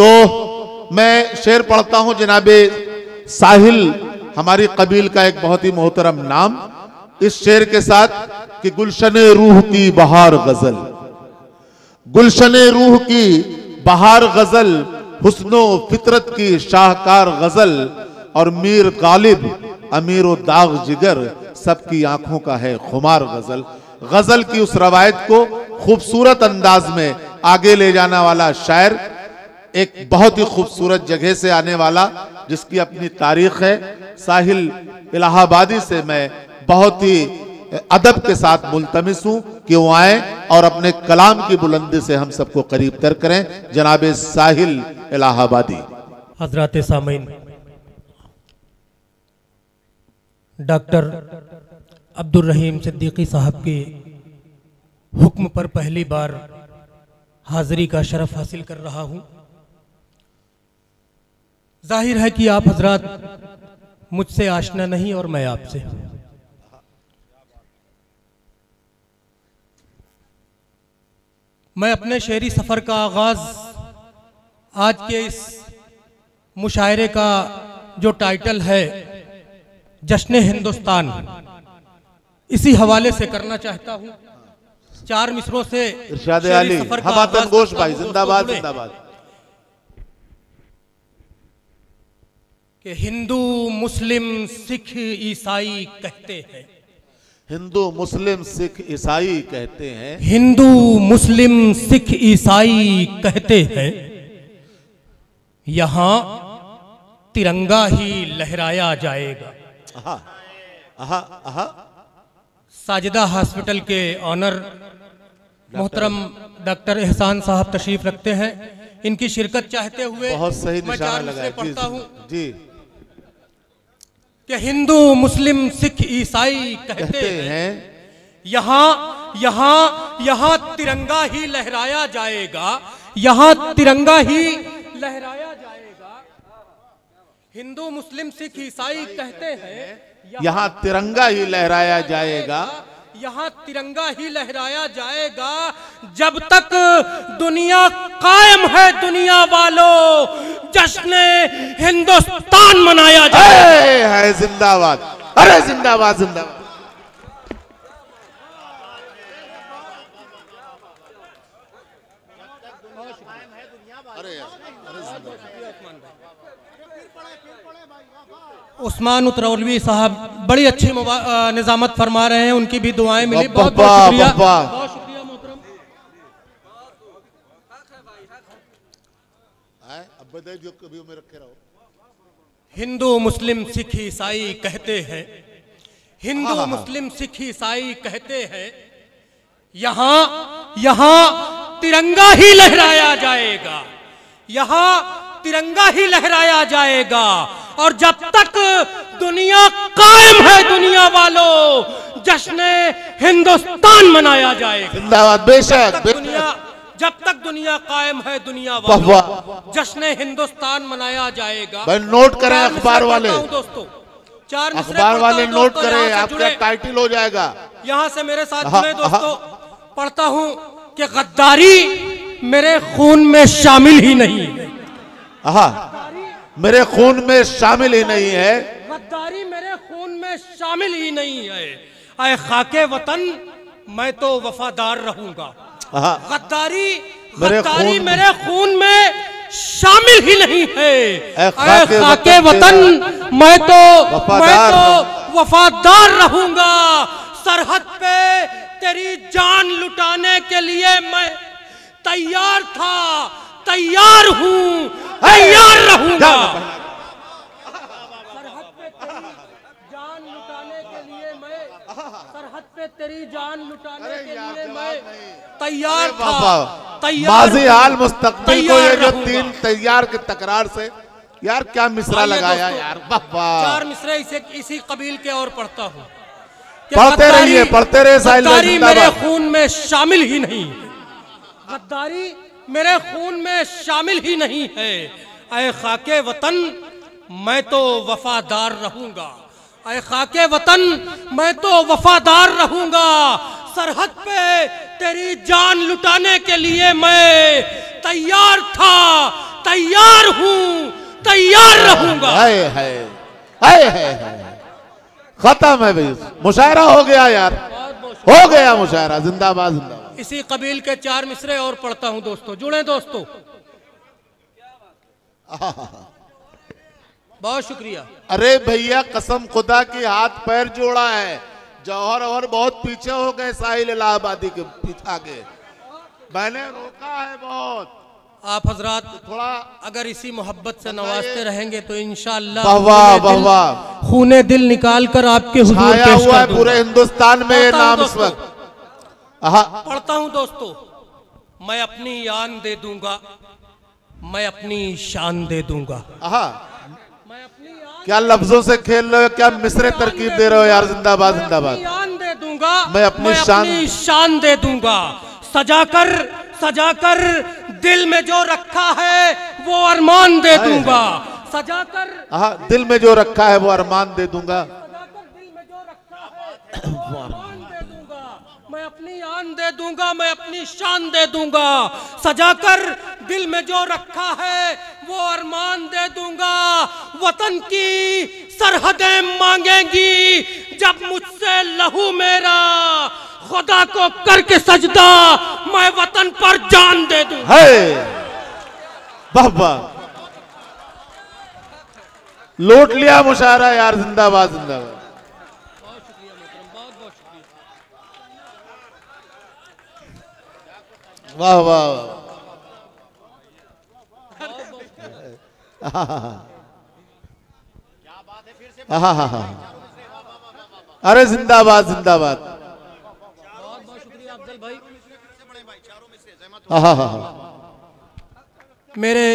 तो मैं शेर पढ़ता हूं जनाबे साहिल, हमारी कबील का एक बहुत ही मोहतरम नाम, इस शेर के साथ कि गुलशने रूह की बहार गजल, गुलशने रूह की बहार गजल, हुस्नो फितरत की शाहकार गजल, और मीर गालिब अमीर व दाग जिगर, सबकी आंखों का है खुमार गजल। गजल की उस रवायत को खूबसूरत अंदाज में आगे ले जाने वाला शायर, एक बहुत ही खूबसूरत जगह से आने वाला जिसकी अपनी तारीख है। साहिल इलाहाबादी से मैं बहुत ही अदब के साथ मुल्तमिस हूं कि वो आए और अपने कलाम की बुलंदी से हम सबको करीब तर करें। जनाबे साहिल इलाहाबादी। हजरात सामीन, डॉक्टर अब्दुल रहीम सिद्दीकी साहब के हुक्म पर पहली बार हाजिरी का शरफ हासिल कर रहा हूं। जाहिर है कि आप हजरात मुझसे आशना नहीं और मैं आपसे। मैं अपने शेरी सफ़र का आगाज आज के इस मुशायरे का जो टाइटल है जश्न हिंदुस्तान, इसी हवाले से करना चाहता हूं। 4 मिसरों से इरशाद अली गोश भाई जिंदाबाद जिंदाबाद। कि हिंदू मुस्लिम सिख ईसाई कहते हैं, हिंदू मुस्लिम सिख ईसाई कहते हैं, हिंदू मुस्लिम सिख ईसाई कहते हैं, यहां तिरंगा ही लहराया जाएगा। आहा, आहा, आहा। साजिदा हॉस्पिटल के ऑनर मोहतरम डॉक्टर एहसान साहब तशरीफ रखते हैं। इनकी शिरकत चाहते हुए बहुत सही मैं 4 मिसरे पढ़ता हूं जी। कि हिंदू मुस्लिम सिख ईसाई कहते हैं, यहाँ तिरंगा ही लहराया जाएगा, यहाँ तिरंगा ही लहराया जाएगा। हिंदू मुस्लिम सिख ईसाई कहते हैं, यहाँ तिरंगा ही लहराया जाएगा, यहाँ तिरंगा ही लहराया जाएगा, जब तक दुनिया कायम है दुनिया वालों, जश्न हिंदुस्तान मनाया जाएगा। है जिंदाबाद, अरे जिंदाबाद जिंदाबाद। उस्मान उतरौलवी साहब बड़ी अच्छी निजामत फरमा रहे हैं, उनकी भी दुआएं मिली। बहुत बहुत शुक्रिया, बहुत शुक्रिया मोहतरम। हिंदू मुस्लिम सिख ईसाई कहते हैं, हिंदू मुस्लिम सिख ईसाई कहते हैं, यहाँ तिरंगा ही लहराया जाएगा, यहाँ तिरंगा ही लहराया जाएगा, और जब तक दुनिया कायम है दुनिया वालों, जश्न हिंदुस्तान मनाया जाएगा। जिंदाबाद। बेशक जब तक दुनिया कायम है दुनिया वालों, जश्न हिंदुस्तान मनाया जाएगा। भाई नोट करें अखबार वाले दोस्तों, 4 अखबार वाले नोट करें, आपका टाइटल हो जाएगा। यहाँ से मेरे साथ जुड़े दोस्तों। पढ़ता हूँ कि गद्दारी मेरे खून में शामिल ही नहीं है। मेरे खून में शामिल ही नहीं है, गद्दारी मेरे खून में शामिल ही नहीं है। आए खाके वतन मैं तो वफादार रहूंगा। गद्दारी मेरे खून में शामिल ही नहीं है। आए खाके वतन मैं तो वफादार रहूंगा। सरहद पे तेरी जान लुटाने के लिए मैं तैयार था, तैयार हूं, तैयार रहूंगा। सरहद पे तेरी जान लुटाने के लिए मैं, सरहद पे तेरी जान लुटाने के लिए मैं तैयार था, तैयार। माजी हाल मुस्तकबिल को ये जो 3 तैयार के तकरार से यार क्या मिसरा लगाया यार। 4 मिसरे इसी कबील के और पढ़ता हूँ। पढ़ते रहिए, पढ़ते रहे। गद्दारी मेरे खून में शामिल ही नहीं है, गद्दारी मेरे खून में शामिल ही नहीं है। ऐ खाके वतन मैं तो वफादार रहूंगा, ऐ खाके वतन मैं तो वफादार रहूंगा। सरहद पे तेरी जान लुटाने के लिए मैं तैयार था, तैयार हूं, तैयार रहूंगा। हाय हाय हाय हाय, खत्म है भाई, मुशायरा हो गया यार, हो गया मुशायरा। जिंदाबाद जिंदाबाद। इसी कबील के 4 मिसरे और पढ़ता हूं दोस्तों, जुड़े दोस्तों। बहुत शुक्रिया। अरे भैया कसम खुदा की हाथ पैर जोड़ा है, जौहर और बहुत पीछे हो गए साहिल इलाहाबादी के पीछे आगे, मैंने रोका है बहुत। आप हजरात थोड़ा अगर इसी मोहब्बत से नवाजते रहेंगे तो इंशाअल्लाह खूने दिल निकाल कर आपके हुजूर छाया पेश हुआ कर है दूंगा। पूरे हिंदुस्तान में ये नाम इस वक्त। पढ़ता हूं दोस्तों, मैं अपनी यान दे दूंगा, मैं अपनी शान दे दूंगा। मैं अपनी क्या लफ्जों से खेल रहे हो, क्या मिसरे तरकीब दे रहे हो यार। जिंदाबाद जिंदाबाद। यान दे दूंगा, मैं अपनी शान दे दूंगा। सजाकर दिल में जो रखा है वो अरमान दे दूंगा। सजाकर दिल में जो रखा है वो अरमान दे दूंगा। दिल में जो रखा है वो अरमान दे दूंगा। मैं अपनी आन दे दूंगा, मैं अपनी शान दे दूंगा। सजाकर दिल में जो रखा है वो अरमान दे दूंगा। वतन की सरहदें मांगेंगी जब मुझसे लहू मेरा, खुदा को करके सजदा मैं वतन पर जान दे दूं। बाबा लूट लिया मुशायरा यार। जिंदाबाद जिंदाबाद। बहुत शुक्रिया मोहतरम, बहुत बहुत शुक्रिया। वाह वाह। अरे जिंदाबाद जिंदाबाद। मेरे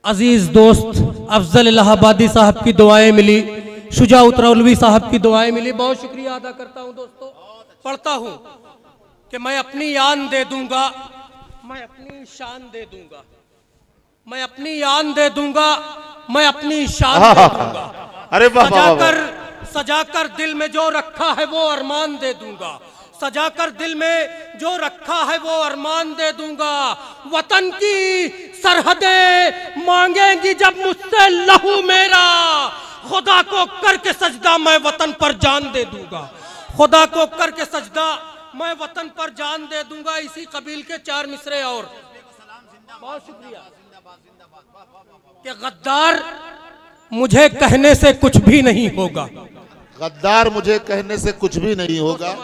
अजीज दोस्त अफजल इलाहाबादी साहब की दुआएं मिली, शुजा उतरौलवी साहब की दुआएं मिली, बहुत शुक्रिया अदा करता हूं दोस्तों। पढ़ता हूं कि मैं अपनी यान दे दूंगा, मैं अपनी शान दे दूंगा। मैं अपनी यान दे दूंगा, मैं अपनी शान दे दूंगा। अरे सजाकर दिल में जो रखा है वो अरमान दे दूंगा। सजाकर दिल में जो रखा है वो अरमान दे दूंगा। वतन की सरहदें मांगेंगी जब मुझसे लहू मेरा, खुदा को करके सजदा मैं वतन पर जान दे दूंगा। खुदा को करके सजदा मैं वतन पर जान दे दूंगा। इसी कबील के 4 मिसरे और। बहुत शुक्रिया। कि गद्दार मुझे कहने से कुछ भी नहीं होगा। गद्दार मुझे कहने से कुछ भी नहीं होगा।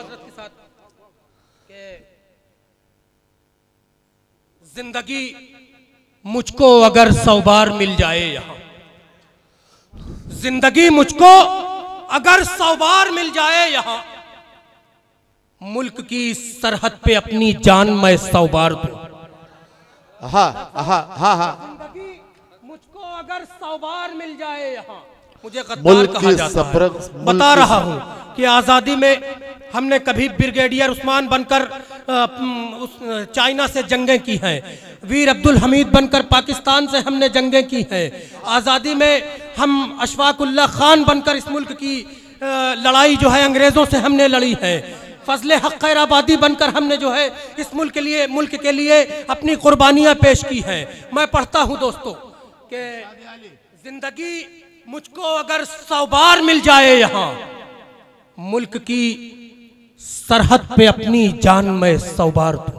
जिंदगी मुझको अगर 100 बार मिल जाए यहाँ, जिंदगी मुझको अगर 100 बार मिल जाए यहाँ, मुल्क की सरहद पे अपनी जान मैं 100 बार दूं। जिंदगी मुझको अगर 100 बार मिल जाए यहाँ, मुझे गद्दार कहा जाता है। बता रहा हूँ कि आजादी में हमने कभी ब्रिगेडियर उस्मान बनकर चाइना से जंगें की हैं, वीर अब्दुल हमीद बनकर पाकिस्तान से हमने जंगें की हैं। आज़ादी में हम अशफाकुल्लाह खान बनकर इस मुल्क की लड़ाई जो है अंग्रेज़ों से हमने लड़ी है। फजले हक खैराबादी बनकर हमने जो है इस मुल्क के लिए अपनी कुर्बानियाँ पेश की हैं। मैं पढ़ता हूँ दोस्तों कि जिंदगी मुझको अगर 100 बार मिल जाए यहाँ, मुल्क की सरहद पे अपनी जान मैं 100 बार दूं।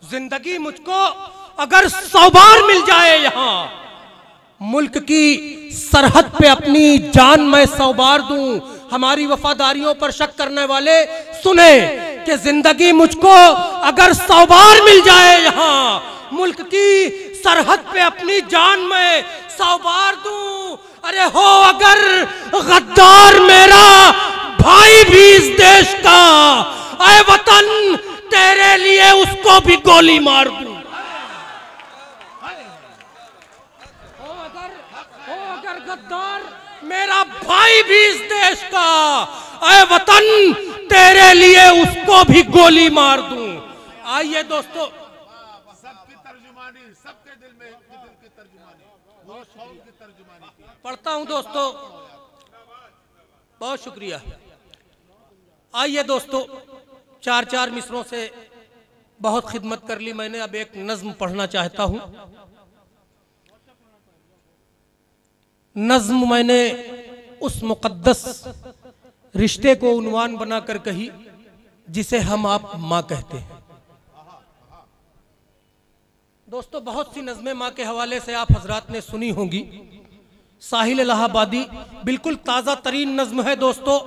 जिंदगी मुझको अगर 100 बार मिल जाए यहाँ, मुल्क की सरहद पे अपनी जान मैं 100 बार दूं। हमारी वफादारियों पर शक करने वाले सुने कि जिंदगी मुझको अगर 100 बार मिल जाए यहाँ, मुल्क की सरहद पे अपनी जान मैं 100 बार दूं। अरे हो अगर गद्दार मेरा भाई भी इस देश का, ऐ वतन तेरे लिए उसको भी गोली मार दूं। हो अगर गद्दार मेरा भाई भी इस देश का, ऐ वतन तेरे लिए उसको भी गोली मार दूं। आइए दोस्तों, सबकी तर्जुमानी, सबके दिल में की तर्जुमानी, वो शौक की तर्जुमानी। पढ़ता हूं दोस्तों, बहुत शुक्रिया। आइए दोस्तों, 4-4 मिसरों से बहुत खिदमत कर ली मैंने, अब एक नज्म पढ़ना चाहता हूं। नज्म मैंने उस मुकद्दस रिश्ते को उन्वान बनाकर कही जिसे हम आप माँ कहते हैं। दोस्तों, बहुत सी नज़में माँ के हवाले से आप हजरात ने सुनी होंगी। साहिल इलाहाबादी बिल्कुल ताज़ा तरीन नज़्म है दोस्तों,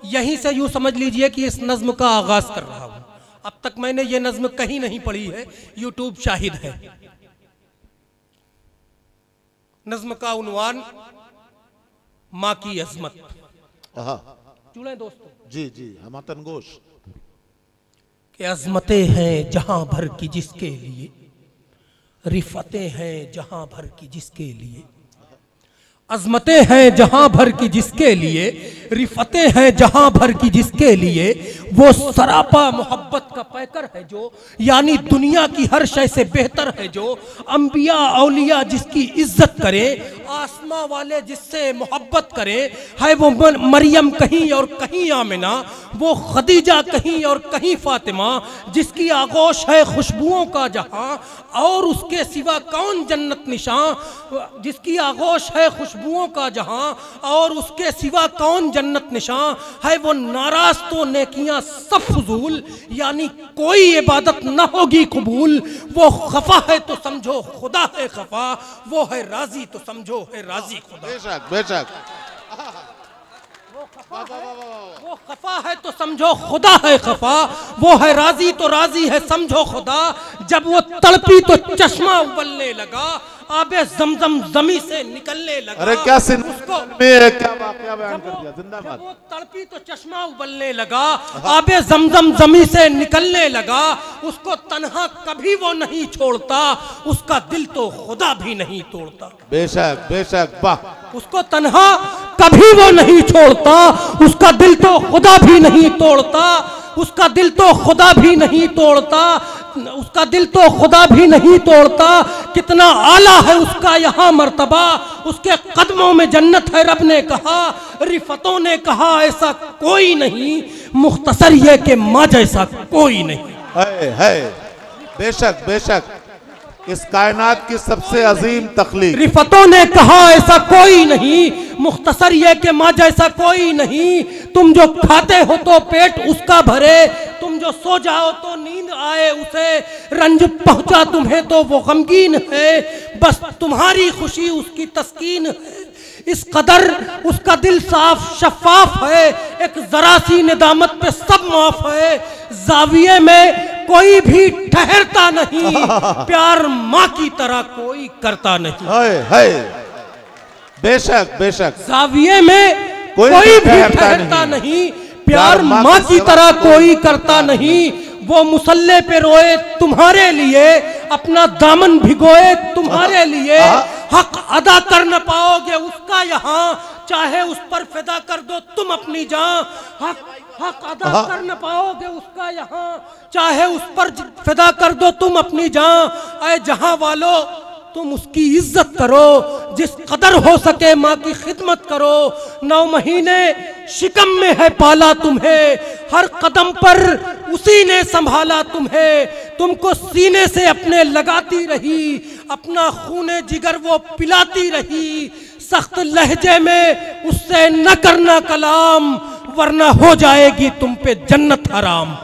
यहीं से यूँ समझ लीजिए कि इस नज़्म का आगाज़ कर रहा हूँ। अब तक मैंने ये नज़्म कहीं नहीं पढ़ी है, यूट्यूब शाहिद है। नज़्म का उन्वान माँ की अज़मत। चुने दोस्तों। जी जी, हमतन गोश। कि अज़मतें हैं जहां भर की जिसके लिए, रिफ़तें हैं जहां भर की जिसके लिए, अज़मतें हैं जहां भर की जिसके लिए, रिफ़तें हैं जहां भर की जिसके लिए, वो सरापा मोहब्बत का पैकर है जो, यानी दुनिया की हर शय से बेहतर है जो, अंबिया औलिया जिसकी इज्जत करे, आसमां वाले जिससे मोहब्बत करे, है वो मरियम कहीं और कहीं आमिना, वो खदीजा कहीं और कहीं फातिमा, जिसकी आगोश है खुशबुओं का जहां, और उसके सिवा कौन जन्नत निशां, जिसकी आगोश है खुशबुओं का जहां, और उसके सिवा कौन जन्नत निशां, है वो नाराज तो नेकियां सब फजूल, यानी कोई इबादत न होगी कबूल, वो खफा है तो समझो खुदा है खफा, वो है राजी तो समझो है राजी खुदा। बेशक बेशक। वो खफा है तो समझो खुदा है खफा, वो है राजी तो राजी है समझो खुदा, जब वो तड़पी तो चश्मा उबलने लगा, आबे जमजम जमी से निकलने लगा। अरे क्या सिन उसको क्या वाकया बयान कर दिया, जिंदाबाद। वो तड़पी तो चश्मा उबलने लगा, आबे जमजम जमी से निकलने लगा, उसको तन्हा कभी वो नहीं छोड़ता, उसका दिल तो खुदा भी नहीं तोड़ता। बेशक बेशक, वाह। उसको तन्हा कभी वो नहीं छोड़ता, उसका दिल तो खुदा भी नहीं तोड़ता, उसका दिल तो खुदा भी नहीं तोड़ता, उसका दिल तो खुदा भी नहीं तोड़ता। कितना आला है उसका यहाँ मर्तबा, उसके कदमों में जन्नत है रब ने कहा, रिफतों ने कहा ऐसा कोई नहीं, मुख्तसर ये कि माँ जैसा कोई नहीं। है बेशक बेशक, इस कायनात की सबसे अजीम तख्लीक। रिफतों ने कहा ऐसा कोई नहीं, मुख्तसर ये कि माँ जैसा कोई नहीं, तुम जो खाते हो तो पेट उसका भरे, तुम जो सो जाओ तो नींद आए उसे, रंज पहुंचा तुम्हें तो वो गमगीन है, बस तुम्हारी खुशी उसकी तस्कीन है, इस कदर उसका दिल साफ शफाफ है, एक जरा सी निदामत पे सब माफ है, जाविये में कोई भी ठहरता नहीं, प्यार माँ की तरह कोई करता नहीं। है बेशक बेशक, जाविये में कोई भी ठहरता नहीं, प्यार माँ की तरह कोई करता नहीं, वो मुसल्ले पे रोए तुम्हारे लिए, अपना दामन भिगोए तुम्हारे लिए, हक अदा कर न पाओगे उसका यहाँ, चाहे उस पर फिदा कर दो तुम अपनी जान, हक अदा कर न पाओगे उसका यहाँ, चाहे उस पर फिदा कर दो तुम अपनी जान, ऐ जहां वालों तुम उसकी इज्जत करो, जिस कदर हो सके माँ की खिदमत करो, 9 महीने शिकम में है पाला तुम्हें, हर कदम पर उसी ने संभाला तुम्हें, तुमको सीने से अपने लगाती रही, अपना खूने जिगर वो पिलाती रही, सख्त लहजे में उससे न करना कलाम, वरना हो जाएगी तुम पे जन्नत हराम।